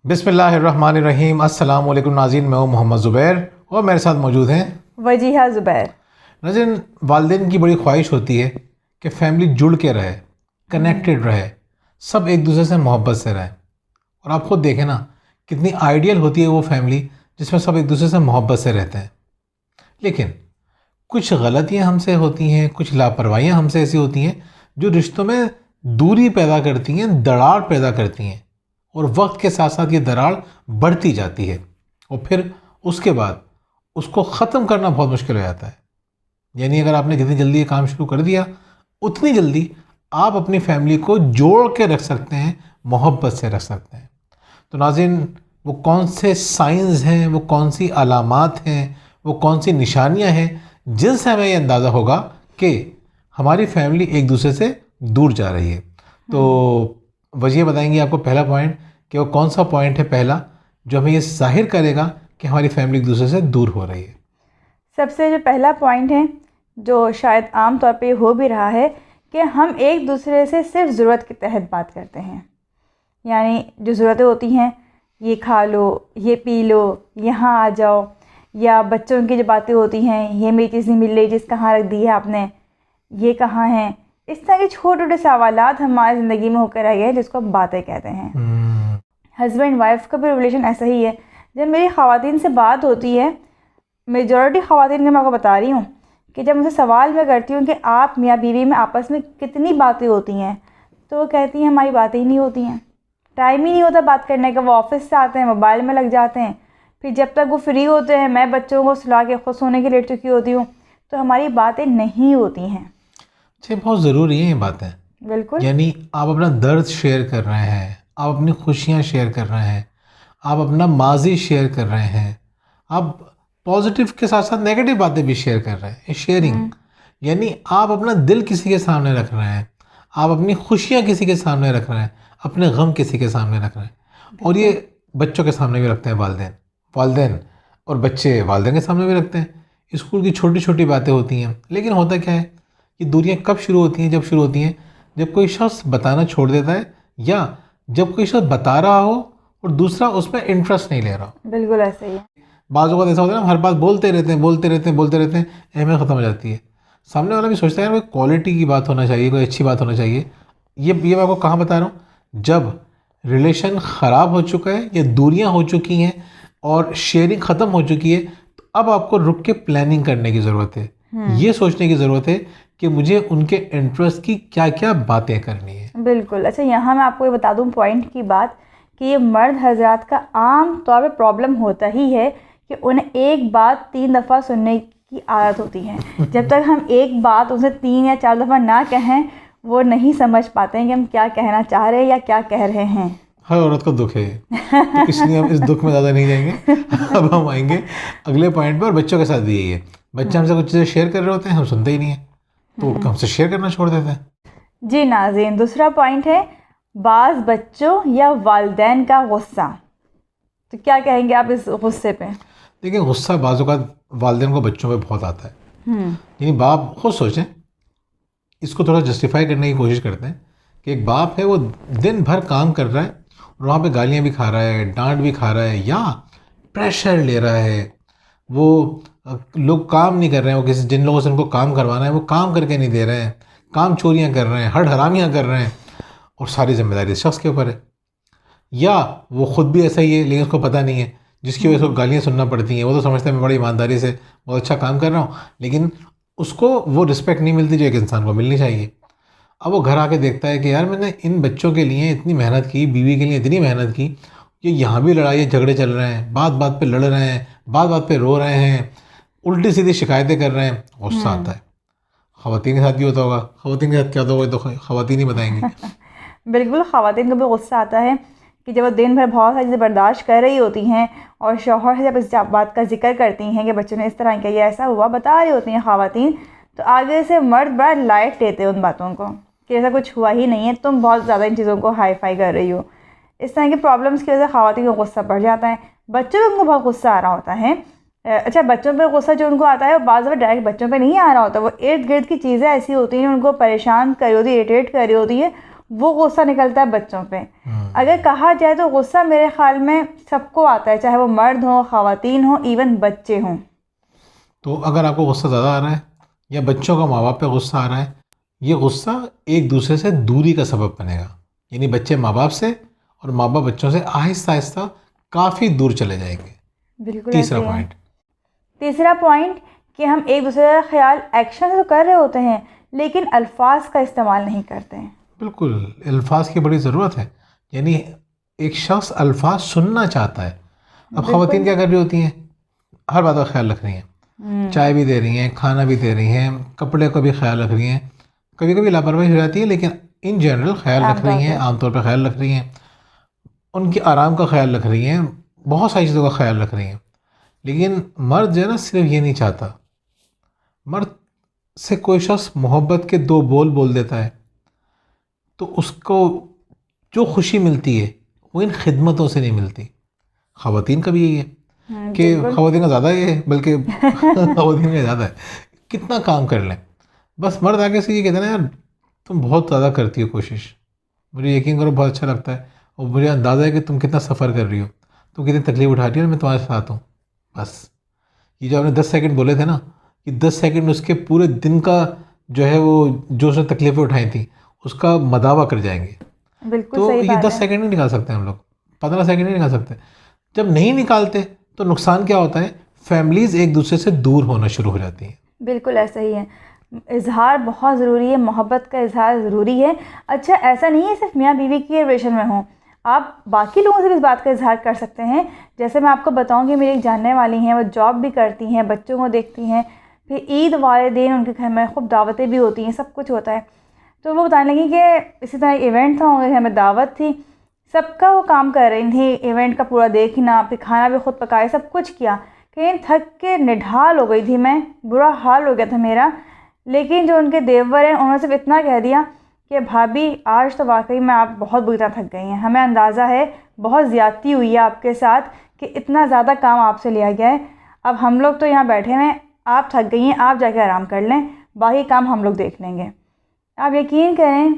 बिस्मिल्लाहिर्रहमानिर्रहीम। अस्सलाम वालेकुम नाज़रीन, मैं हूँ मोहम्मद ज़ुबैर और मेरे साथ मौजूद हैं वजीहा ज़ुबैर। नाज़रीन। वालिदैन की बड़ी ख्वाहिश होती है कि फ़ैमिली जुड़ के रहे, कनेक्टेड रहे, सब एक दूसरे से मोहब्बत से रहें। और आप ख़ुद देखें ना, कितनी आइडियल होती है वो फैमिली जिसमें सब एक दूसरे से मोहब्बत से रहते हैं। लेकिन कुछ गलतियाँ हमसे होती हैं, कुछ लापरवाहियाँ हमसे ऐसी होती हैं जो रिश्तों में दूरी पैदा करती हैं, दरार पैदा करती हैं। और वक्त के साथ साथ ये दरार बढ़ती जाती है और फिर उसके बाद उसको ख़त्म करना बहुत मुश्किल हो जाता है। यानी अगर आपने जितनी जल्दी ये काम शुरू कर दिया, उतनी जल्दी आप अपनी फैमिली को जोड़ के रख सकते हैं, मोहब्बत से रख सकते हैं। तो नाज़रीन, वो कौन से साइंस हैं, वो कौन सी अलामात हैं, वो कौन सी निशानियां हैं जिनसे हमें ये अंदाज़ा होगा कि हमारी फैमिली एक दूसरे से दूर जा रही है। तो वजह बताएंगे आपको पहला पॉइंट कि वो कौन सा पॉइंट है पहला जो हमें ये जाहिर करेगा कि हमारी फैमिली एक दूसरे से दूर हो रही है। सबसे जो पहला पॉइंट है, जो शायद आम तौर पे हो भी रहा है, कि हम एक दूसरे से सिर्फ ज़रूरत के तहत बात करते हैं। यानी जो ज़रूरतें होती हैं, ये खा लो, ये पी लो, यहाँ आ जाओ, या बच्चों की जो बातें होती हैं, ये मेरी चीज़ नहीं मिल रही, चीज़ कहाँ रख दी है आपने, ये कहाँ है, इस तरह के छोटे छोटे सवालात हमारी ज़िंदगी में होकर रह गए हैं, जिसको हम बातें कहते हैं। हस्बैंड वाइफ का भी रिलेशन ऐसा ही है। जब मेरी ख़वातीन से बात होती है, मेजॉरिटी ख़वातीन का मैं आपको बता रही हूँ, कि जब मुझसे सवाल मैं करती हूँ कि आप मियाँ बीवी में आपस में कितनी बातें होती हैं, तो वो कहती हैं हमारी बातें ही नहीं होती हैं, टाइम ही नहीं होता बात करने का। वो ऑफिस से आते हैं, मोबाइल में लग जाते हैं, फिर जब तक वो फ्री होते हैं मैं बच्चों को सुला के खुद सोने के लेट चुकी होती हूँ, तो हमारी बातें नहीं होती हैं। अच्छा, बहुत ज़रूरी है ये बातें। बिल्कुल। यानी आप अपना दर्द शेयर कर रहे हैं, आप अपनी खुशियाँ शेयर कर रहे हैं, आप अपना माजी शेयर कर रहे हैं, आप पॉजिटिव के साथ साथ नेगेटिव बातें भी शेयर कर रहे हैं। ये शेयरिंग यानी आप अपना दिल किसी के सामने रख रहे हैं, आप अपनी खुशियाँ किसी के सामने रख रहे हैं, अपने गम किसी के सामने रख रहे हैं। और ये बच्चों के सामने भी रखते हैं वालिदैन, वालिदैन और बच्चे वालिदैन के सामने भी रखते हैं। स्कूल की छोटी छोटी बातें होती हैं, लेकिन होता क्या है, ये दूरियां कब शुरू होती हैं? जब शुरू होती हैं जब कोई शख्स बताना छोड़ देता है, या जब कोई शख्स बता रहा हो और दूसरा उसमें इंटरेस्ट नहीं ले रहा हो। बिल्कुल ऐसे ही है। बाज़ वक़्त ऐसा होता है ना, हर बात बोलते रहते हैं, बोलते रहते हैं, बोलते रहते हैं, अहमियत ख़त्म हो जाती है। सामने वाला भी सोचता है यार, कोई क्वालिटी की बात होना चाहिए, कोई अच्छी बात होना चाहिए। ये मैं आपको कहाँ बता रहा हूँ, जब रिलेशन ख़राब हो चुका है या दूरियाँ हो चुकी हैं और शेयरिंग ख़त्म हो चुकी है, तो अब आपको रुक के प्लानिंग करने की ज़रूरत है। ये सोचने की ज़रूरत है कि मुझे उनके इंटरेस्ट की क्या क्या बातें करनी है। बिल्कुल। अच्छा, यहाँ मैं आपको ये बता दूँ पॉइंट की बात, कि ये मर्द हजरात का आम तौर पे प्रॉब्लम होता ही है कि उन्हें एक बात 3 दफ़ा सुनने की आदत होती है। जब तक हम एक बात उसे 3 या 4 दफ़ा ना कहें, वो नहीं समझ पाते हैं कि हम क्या कहना चाह रहे हैं या क्या कह रहे हैं। हर औरत का दुख है ये, तो इसलिए हम इस दुख में ज़्यादा नहीं जाएंगे। अब हम आएंगे अगले पॉइंट पर। बच्चों के साथ भी यही है, बच्चे हमसे कुछ चीज़ें शेयर कर रहे होते हैं, हम सुनते ही नहीं हैं, तो हमसे शेयर करना छोड़ देते हैं। जी नाज़रीन, दूसरा पॉइंट है बाज़ बच्चों या वालिदैन का गुस्सा। तो क्या कहेंगे आप इस गुस्से पे? देखिए, गुस्सा बाज़ औक़ात वालिदैन को बच्चों पे बहुत आता है। यानी बाप खुद सोचें, इसको थोड़ा जस्टिफाई करने की कोशिश करते हैं कि एक बाप है, वो दिन भर काम कर रहा है और वहाँ पे गालियाँ भी खा रहा है, डांट भी खा रहा है, या प्रेशर ले रहा है। वो लोग काम नहीं कर रहे हैं, वो किसी जिन लोगों से उनको काम करवाना है वो काम करके नहीं दे रहे हैं, काम चोरियाँ कर रहे हैं, हड़ हरामियाँ कर रहे हैं, और सारी जिम्मेदारी इस शख्स के ऊपर है। या वो ख़ुद भी ऐसा ही है लेकिन उसको पता नहीं है, जिसकी वजह से उसको गालियाँ सुनना पड़ती हैं। वो तो समझता है मैं बड़ी ईमानदारी से बहुत अच्छा काम कर रहा हूँ, लेकिन उसको वो रिस्पेक्ट नहीं मिलती जो एक इंसान को मिलनी चाहिए। अब वो घर आके देखता है कि यार, मैंने इन बच्चों के लिए इतनी मेहनत की, बीवी के लिए इतनी मेहनत की, कि यहाँ भी लड़ाई झगड़े चल रहे हैं, बात बात पे लड़ रहे हैं, बात बात पे रो रहे हैं, उल्टी सीधी शिकायतें कर रहे हैं। गुस्सा आता है। ख़वातीन के साथ भी होता होगा। ख़वातीन के साथ क्या होता होगा तो ख़वातीन ही बताएंगी। बिल्कुल, ख़वातीन को भी गुस्सा आता है कि जब वो दिन भर बहुत सारी चीज़ें बर्दाश्त कर रही होती हैं और शौहर से जब इस बात का जिक्र करती हैं कि बच्चों ने इस तरह किया या ऐसा हुआ, बता रही होती हैं ख़वातीन, तो आगे से मर्द बड़ा लाइट लेते हैं उन बातों को, कि ऐसा कुछ हुआ ही नहीं है, तुम बहुत ज़्यादा इन चीज़ों को हाई फाई कर रही हो। इस तरह की प्रॉब्लम्स की वजह से ख़वातीन को गुस्सा बढ़ जाता है। बच्चों को उनको बहुत गुस्सा आ रहा होता है। अच्छा, बच्चों पे गुस्सा जो उनको आता है वो बाज़ दफ़ा डायरेक्ट बच्चों पे नहीं आ रहा होता, वो इर्द गिर्द की चीज़ें ऐसी होती हैं उनको परेशान कर रही होती है, इरिटेट कर रही होती है, वो गुस्सा निकलता है बच्चों पे। अगर कहा जाए तो गुस्सा मेरे ख्याल में सबको आता है, चाहे वो मर्द हो, ख़वातीन हो, इवन बच्चे हों। तो अगर आपको गुस्सा ज़्यादा आ रहा है या बच्चों का माँ बाप पे गुस्सा आ रहा है, ये गुस्सा एक दूसरे से दूरी का सबब बनेगा। यानी बच्चे माँ बाप से और माँ बाप बच्चों से आहिस्ता आहिस्ता काफ़ी दूर चले जाएंगे। बिल्कुल तीसरा ऐसे है। पॉइंट। तीसरा पॉइंट कि हम एक दूसरे का ख्याल एक्शन से तो कर रहे होते हैं लेकिन अल्फाज का इस्तेमाल नहीं करते हैं। बिल्कुल, अल्फाज की बड़ी ज़रूरत है। यानी एक शख्स अल्फाज सुनना चाहता है। अब ख़वातीन बिल्कुल। क्या कर रही होती हैं, हर बात का ख्याल रख रही हैं, चाय भी दे रही हैं, खाना भी दे रही हैं, कपड़े का भी ख्याल रख रही हैं, कभी कभी लापरवाही हो जाती है लेकिन इन जनरल ख्याल रख रही हैं, आमतौर पर ख्याल रख रही हैं, उनके आराम का ख्याल रख रही हैं, बहुत सारी चीज़ों का ख्याल रख रही हैं। लेकिन मर्द जो है ना सिर्फ ये नहीं चाहता। मर्द से कोई शख्स मोहब्बत के दो बोल बोल देता है तो उसको जो खुशी मिलती है वो इन खिदमतों से नहीं मिलती। ख़वातीन का भी यही है कि बिल्कुल। ख़वातीन का ज़्यादा ही है, बल्कि ख़वातीन का ज़्यादा है, कितना काम कर लें। बस मर्द आगे से ये कहते हैं ना, यार तुम बहुत ज़्यादा करती हो कोशिश, मुझे यकीन करो बहुत अच्छा लगता है और मुझे अंदाज़ा है कि तुम कितना सफ़र कर रही हो, तुम कितनी तकलीफ़ उठा रही हो, मैं तुम्हारे साथ हूँ। बस ये जो आपने 10 सेकंड बोले थे ना, ये 10 सेकंड उसके पूरे दिन का जो है वो जो उसने तकलीफ़ें उठाई थी उसका मदावा कर जाएंगे। बिल्कुल तो सही ये बात 10 है। सेकंड नहीं निकाल सकते हम लोग, 15 सेकंड नहीं निकाल सकते। जब नहीं निकालते तो नुकसान क्या होता है, फैमिलीज़ एक दूसरे से दूर होना शुरू हो जाती हैं। बिल्कुल ऐसा ही है। इज़हार बहुत ज़रूरी है, मोहब्बत का इज़हार ज़रूरी है। अच्छा, ऐसा नहीं है सिर्फ मियाँ बीवी की रिलेशन में हो, आप बाकी लोगों से भी इस बात का इज़हार कर सकते हैं। जैसे मैं आपको बताऊं कि मेरी एक जानने वाली हैं, वो जॉब भी करती हैं, बच्चों को देखती हैं, फिर ईद वाले दिन उनके घर में खूब दावतें भी होती हैं, सब कुछ होता है। तो वो बताने लगी कि इसी तरह एक इवेंट था, उनके घर में दावत थी, सबका वो काम कर रही थी, इवेंट का पूरा देखना, फिर खाना भी खुद पकाया, सब कुछ किया। कहीं थक के निढाल हो गई थी मैं, बुरा हाल हो गया था मेरा। लेकिन जो उनके देवर हैं उन्होंने सिर्फ इतना कह दिया कि भाभी आज तो वाकई में आप बहुत बुरी तरह थक गई हैं, हमें अंदाज़ा है बहुत ज़्यादती हुई है आपके साथ कि इतना ज़्यादा काम आपसे लिया गया है। अब हम लोग तो यहाँ बैठे हैं, आप थक गई हैं, आप जाके आराम कर लें, बाकी काम हम लोग देख लेंगे। आप यकीन करें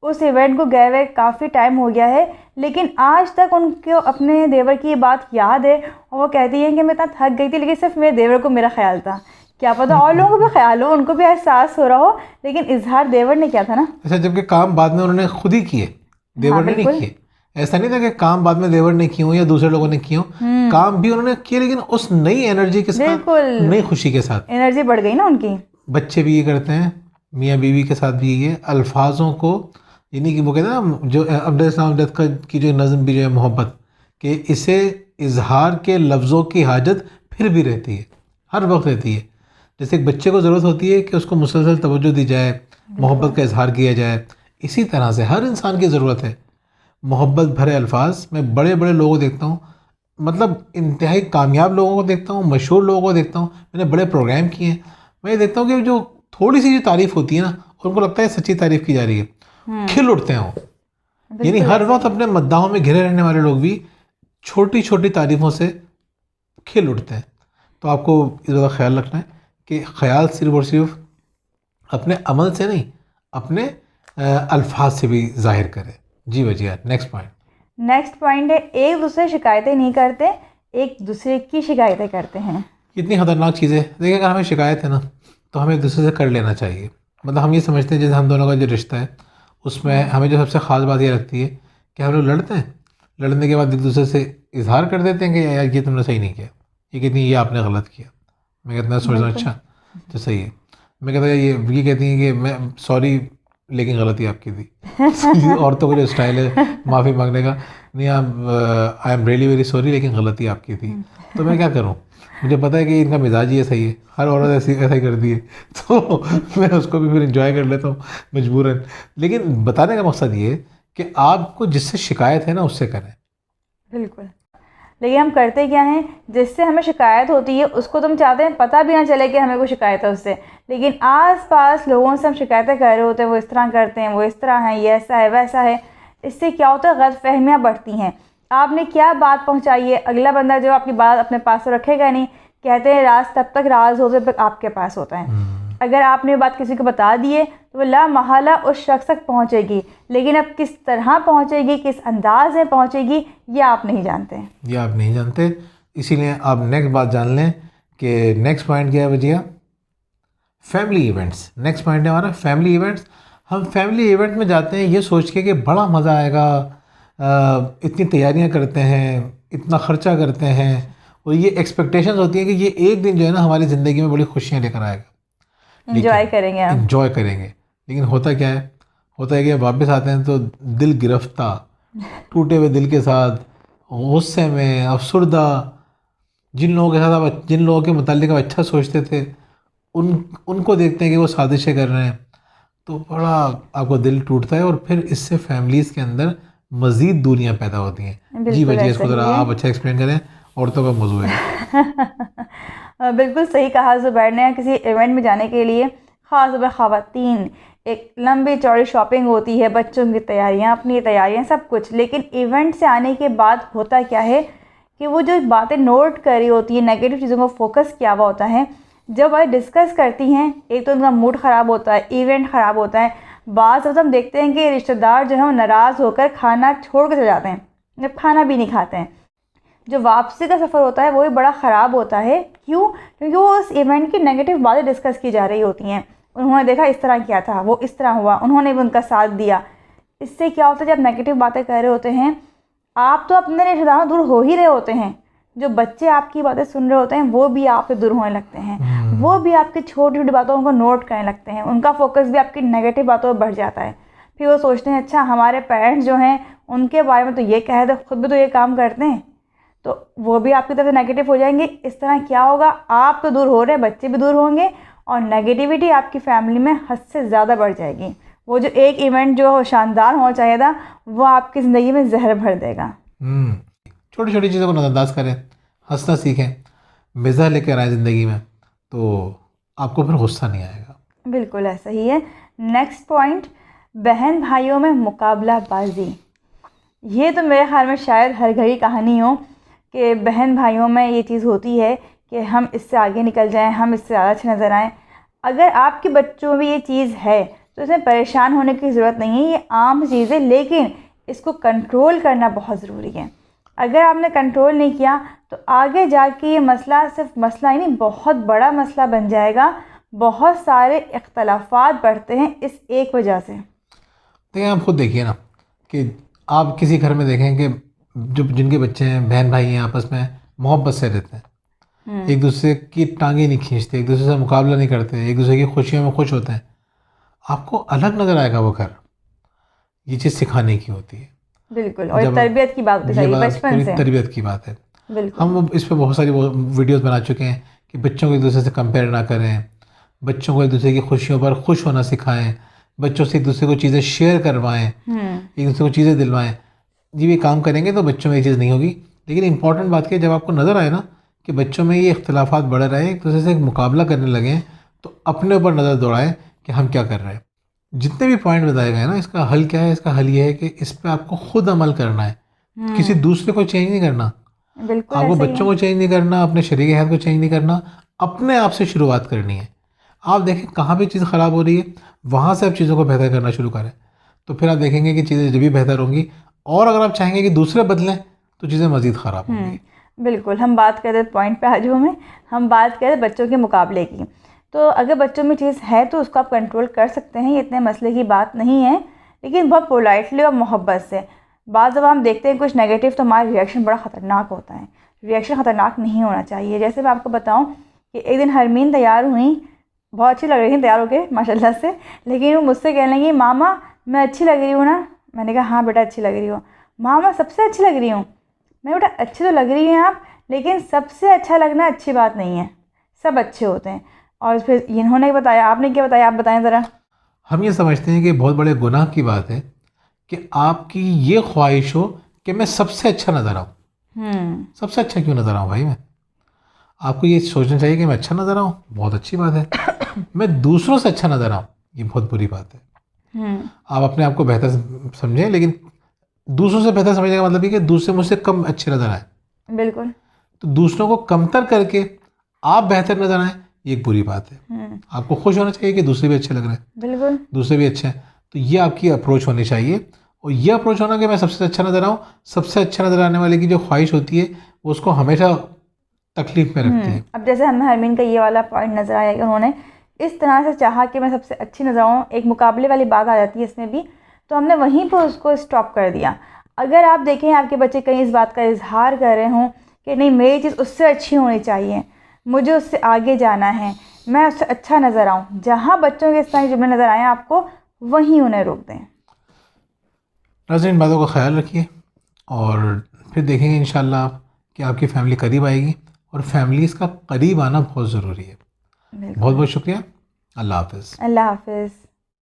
उस इवेंट को गए हुए काफ़ी टाइम हो गया है लेकिन आज तक उनको अपने देवर की ये बात याद है और वो कहती हैं कि मैं इतना थक गई थी लेकिन सिर्फ मेरे देवर को मेरा ख्याल था। क्या पता और लोगों को भी ख्याल हो, उनको भी एहसास हो रहा हो, लेकिन इजहार देवर ने किया था ना। अच्छा, जबकि काम बाद में उन्होंने खुद ही किए, देवर हाँ ने नहीं बिल्कुल। किए। ऐसा नहीं था कि काम बाद में देवर ने किए हों या दूसरे लोगों ने किए हों, काम भी उन्होंने किए लेकिन उस नई एनर्जी के साथ, बिल्कुल नई खुशी के साथ। एनर्जी बढ़ गई ना उनकी। बच्चे भी ये करते हैं, मियाँ बीवी के साथ भी ये अल्फाजों को, यानी कि वो कहते हैं ना जो अब्दुल इस्लाम अब्दुल का की जो नज़म भी जो है मोहब्बत कि इसे इजहार के लफ्ज़ों की हाजत फिर भी रहती है, हर वक्त रहती है। जैसे एक बच्चे को ज़रूरत होती है कि उसको मुसलसल तवज्जो दी जाए, मोहब्बत का इजहार किया जाए, इसी तरह से हर इंसान की ज़रूरत है मोहब्बत भरे अल्फाज। मैं बड़े बड़े लोगों को देखता हूँ, मतलब इंतहाई कामयाब लोगों को देखता हूँ, मशहूर लोगों को देखता हूँ, मैंने बड़े प्रोग्राम किए हैं, मैं ये देखता हूँ कि जो थोड़ी सी जो तारीफ़ होती है ना, उनको लगता है सच्ची तारीफ़ की जा रही है, खिल उठते हैं वो। यानी बिल्कुल हर ऐसे वक्त ही। अपने मद्दाहों में घिरे रहने वाले लोग भी छोटी छोटी तारीफ़ों से खिल उठते हैं। तो आपको इस बात का ख्याल रखना है कि ख्याल सिर्फ और सिर्फ अपने अमल से नहीं, अपने अल्फाज से भी जाहिर करें। जी Wajiha, next point. Next point है एक दूसरे शिकायतें नहीं करते, एक दूसरे की शिकायतें करते हैं। कितनी ख़तरनाक चीज़ है। देखिए, अगर हमें शिकायत है ना तो हमें एक दूसरे से कर लेना चाहिए। मतलब हम ये समझते हैं जैसे हम दोनों का जो रिश्ता है उसमें हमें जो सबसे ख़ास बात ये लगती है कि हम लोग लड़ते हैं, लड़ने के बाद एक दूसरे से इजहार कर देते हैं कि यार ये तुमने सही नहीं किया, ये कहती है ये आपने गलत किया। मैं कहता सोचता हूँ बिल्कुल। अच्छा तो सही है। मैं कहता ये कहती हैं कि मैं सॉरी लेकिन गलती आपकी थी। औरतों का जो स्टाइल है माफ़ी मांगने का, नहीं आप I am really very sorry लेकिन गलती आपकी थी। तो मैं क्या करूँ, मुझे पता है कि इनका मिजाज ही ऐसा ही है, हर औरत ऐसी ऐसा ही करती है, तो मैं उसको भी फिर इंजॉय कर लेता हूँ मजबूरन। लेकिन बताने का मकसद ये है कि आपको जिससे शिकायत है ना उससे करें। बिल्कुल। लेकिन हम करते क्या हैं, जिससे हमें शिकायत होती है उसको तो हम चाहते हैं पता भी ना चले कि हमें कोई शिकायत है उससे, लेकिन आस-पास लोगों से हम शिकायतें कर रहे होते हैं, वो इस तरह करते हैं, वो इस तरह हैं, ये ऐसा है वैसा है। इससे क्या होता है, गलतफहमियाँ बढ़ती हैं। आपने क्या बात पहुंचाई है, अगला बंदा जो आपकी बात अपने पास तो रखेगा नहीं। कहते हैं राज तब तक राज हो जब तक आपके पास होता है। अगर आपने ये बात किसी को बता दी है तो वो ला महला उस शख्स तक पहुंचेगी, लेकिन अब किस तरह पहुंचेगी, किस अंदाज में पहुंचेगी, ये आप नहीं जानते हैं। ये आप नहीं जानते। इसीलिए आप नेक्स्ट बात जान लें कि नेक्स्ट पॉइंट क्या है भैया, फैमिली इवेंट्स। नेक्स्ट पॉइंट है हमारा फैमिली इवेंट्स। हम फैमिली इवेंट में जाते हैं ये सोच के कि बड़ा मज़ा आएगा, इतनी तैयारियां करते हैं, इतना ख़र्चा करते हैं, और ये एक्सपेक्टेशंस होती हैं कि ये एक दिन जो है ना हमारी ज़िंदगी में बड़ी खुशियाँ लेकर आएगा, इंजॉय करेंगे हम। इंजॉय करेंगे। लेकिन होता क्या है, होता है कि वापस आते हैं तो दिल गिरफ्तार, टूटे हुए दिल के साथ, गुस्से में, अफसुर्दा। जिन लोगों के साथ आप जिन लोगों के मुतालिक आप अच्छा सोचते थे उनको देखते हैं कि वो साजिशें कर रहे हैं, तो बड़ा आपको दिल टूटता है, और फिर इससे फैमिलीज़ के अंदर मज़ीद दूरियां पैदा होती हैं। जी बिल्कुल वजह ऐसा इसको ही ज़रा है। आप अच्छा एक्सप्लेन करें, औरतों का मौजू है। बिल्कुल सही कहा ज़ुबैर ने। किसी इवेंट में जाने के लिए ख़ास तौर पर ख़वातीन एक लंबी चौड़ी शॉपिंग होती है, बच्चों की तैयारियां, अपनी तैयारियां, सब कुछ। लेकिन इवेंट से आने के बाद होता क्या है कि वो जो बातें नोट करी होती है, नेगेटिव चीज़ों को फोकस किया हुआ होता है, जब वह डिस्कस करती हैं, एक तो उनका मूड ख़राब होता है, इवेंट ख़राब होता है। बाज़ वक्त हम देखते हैं कि रिश्तेदार जो है वो नाराज़ होकर खाना छोड़ कर चले जाते हैं, जब खाना भी नहीं खाते हैं। जो वापसी का सफ़र होता है वो भी बड़ा ख़राब होता है। क्यों? क्योंकि वो उस इवेंट की नेगेटिव बातें डिस्कस की जा रही होती हैं। उन्होंने देखा इस तरह किया था, वो इस तरह हुआ, उन्होंने भी उनका साथ दिया। इससे क्या होता है, जब नेगेटिव बातें कर रहे होते हैं आप तो अपने रिश्तेदारों दूर हो ही रहे होते हैं, जो बच्चे आपकी बातें सुन रहे होते हैं वो भी आपसे दूर होने लगते हैं, वो भी आपकी छोटी छोटी बातों को नोट करने लगते हैं, उनका फोकस भी आपकी नेगेटिव बातों पर बढ़ जाता है। फिर वो सोचते हैं अच्छा हमारे पेरेंट्स जो हैं उनके बारे में तो ये कहे तो खुद भी तो ये काम करते हैं, तो वो भी आपकी तरफ से नेगेटिव हो जाएंगे। इस तरह क्या होगा, आप तो दूर हो रहे हैं, बच्चे भी दूर होंगे, और नेगेटिविटी आपकी फैमिली में हद से ज़्यादा बढ़ जाएगी। वो जो एक इवेंट जो शानदार होना चाहिए था वो आपकी ज़िंदगी में जहर भर देगा। छोटी छोटी चीज़ों को नज़रअंदाज करें, हंसना सीखें, मिज़ाह लेकर आए ज़िंदगी में, तो आपको फिर गुस्सा नहीं आएगा। बिल्कुल ऐसा ही है। नेक्स्ट पॉइंट, बहन भाइयों में मुकाबलाबाजी। ये तो मेरे ख्याल में शायद हर घड़ी कहानी हो कि बहन भाइयों में ये चीज़ होती है कि हम इससे आगे निकल जाएं, हम इससे ज़्यादा अच्छे नज़र आएँ। अगर आपके बच्चों में ये चीज़ है तो इसमें परेशान होने की ज़रूरत नहीं है, ये आम चीज़ है, लेकिन इसको कंट्रोल करना बहुत ज़रूरी है। अगर आपने कंट्रोल नहीं किया तो आगे जाके ये मसला सिर्फ मसला ही नहीं, बहुत बड़ा मसला बन जाएगा। बहुत सारे इख्तलाफात बढ़ते हैं इस एक वजह से। देखिए आप खुद देखिए ना कि आप किसी घर में देखें कि जो जिनके बच्चे हैं, बहन भाई हैं, आपस में मोहब्बत से रहते हैं, एक दूसरे की टांगे नहीं खींचते, एक दूसरे से मुकाबला नहीं करते, एक दूसरे की खुशियों में खुश होते हैं, आपको अलग नज़र आएगा वो घर। ये चीज़ सिखाने की होती है। बिल्कुल, और जब तरबियत की बात होती ये है बात बचपन पूरी से। तरबियत की बात है। बिल्कुल। हम इस पर बहुत सारी वीडियोस बना चुके हैं कि बच्चों को एक दूसरे से कंपेयर ना करें, बच्चों को एक दूसरे की खुशियों पर खुश होना सिखाएं, बच्चों से एक दूसरे को चीज़ें शेयर करवाएं, एक दूसरे को चीज़ें दिलवाएं। जी ये काम करेंगे तो बच्चों में ये चीज़ नहीं होगी। लेकिन इंपॉर्टेंट बात क्या है, जब आपको नज़र आए ना कि बच्चों में ये इख्तलाफात बढ़ रहे हैं, एक दूसरे से मुकाबला करने लगे, तो अपने ऊपर नज़र दौड़ाएं कि हम क्या कर रहे हैं। जितने भी पॉइंट बताए गए ना, इसका हल क्या है? इसका हल ये है कि इस पर आपको खुद अमल करना है, किसी दूसरे को चेंज नहीं करना। बिल्कुल आपको ऐसा ही बच्चों है। को चेंज नहीं करना, अपने शरीक हयात को चेंज नहीं करना, अपने आप से शुरुआत करनी है। आप देखें कहाँ भी चीज़ ख़राब हो रही है, वहाँ से आप चीज़ों को बेहतर करना शुरू करें, तो फिर आप देखेंगे कि चीज़ें जब भी बेहतर होंगी। और अगर आप चाहेंगे कि दूसरे बदलें तो चीज़ें मज़ीद ख़राब होंगी। बिल्कुल। हम बात करें पॉइंट पे आज हमें हम बात करें बच्चों के मुकाबले की, तो अगर बच्चों में चीज़ है तो उसको आप कंट्रोल कर सकते हैं, ये इतने मसले की बात नहीं है, लेकिन बहुत पोलाइटली और मोहब्बत से। बाद जब हम देखते हैं कुछ नेगेटिव तो हमारा रिएक्शन बड़ा ख़तरनाक होता है। रिएक्शन ख़तरनाक नहीं होना चाहिए। जैसे मैं आपको बताऊं कि एक दिन हरमीन तैयार हुई, बहुत अच्छी लग रही थी तैयार होके माशाल्लाह से, लेकिन वो मुझसे कहने लगी मामा मैं अच्छी लग रही हूँ ना? मैंने कहा हाँ बेटा अच्छी लग रही हो। मामा सबसे अच्छी लग रही हूँ। मैं बेटा अच्छी तो लग रही हैं आप, लेकिन सबसे अच्छा लगना अच्छी बात नहीं है, सब अच्छे होते हैं। और फिर इन्होंने बताया, आपने क्या बताया, आप बताएं ज़रा। हम ये समझते हैं कि बहुत बड़े गुनाह की बात है कि आपकी ये ख्वाहिश हो कि मैं सबसे अच्छा नज़र आऊँ। सबसे अच्छा क्यों नज़र आऊँ भाई? मैं आपको ये सोचना चाहिए कि मैं अच्छा नज़र आऊँ, बहुत अच्छी बात है। मैं दूसरों से अच्छा नज़र आऊँ, ये बहुत बुरी बात है। आप अपने आप को बेहतर समझें, लेकिन दूसरों से बेहतर समझने का मतलब ये कि दूसरे मुझसे कम अच्छे नज़र आए। बिल्कुल। तो दूसरों को कमतर करके आप बेहतर नज़र आएँ, ये एक बुरी बात है। हम्म, आपको खुश होना चाहिए कि दूसरे भी अच्छे लग रहे हैं, बिल्कुल। दूसरे भी अच्छे हैं, तो ये आपकी अप्रोच होनी चाहिए। और ये अप्रोच होना कि मैं सबसे अच्छा नज़र आऊँ, सबसे अच्छा नज़र आने वाले की जो ख्वाहिश होती है वो उसको हमेशा तकलीफ़ में रखती है। अब जैसे हमें हरमीन का ये वाला पॉइंट नज़र आया कि उन्होंने इस तरह से चाहा कि मैं सबसे अच्छी नज़र आऊँ, एक मुकाबले वाली बात आ जाती है इसमें भी, तो हमने वहीं पर उसको स्टॉप कर दिया। अगर आप देखें आपके बच्चे कहीं इस बात का इजहार कर रहे हों कि नहीं मेरी चीज़ उससे अच्छी होनी चाहिए, मुझे उससे आगे जाना है, मैं उससे अच्छा नज़र आऊँ, जहाँ बच्चों के इस तरह के जुमले नज़र आएँ आपको वहीं उन्हें रोक दें। नाज़रीन, बातों का ख्याल रखिए और फिर देखेंगे इंशाल्लाह कि आपकी फ़ैमिली करीब आएगी। और फैमिलीज़ का करीब आना बहुत ज़रूरी है। बहुत बिल्कुल। बहुत शुक्रिया। अल्लाह हाफ़िज़। अल्लाह हाफिज़।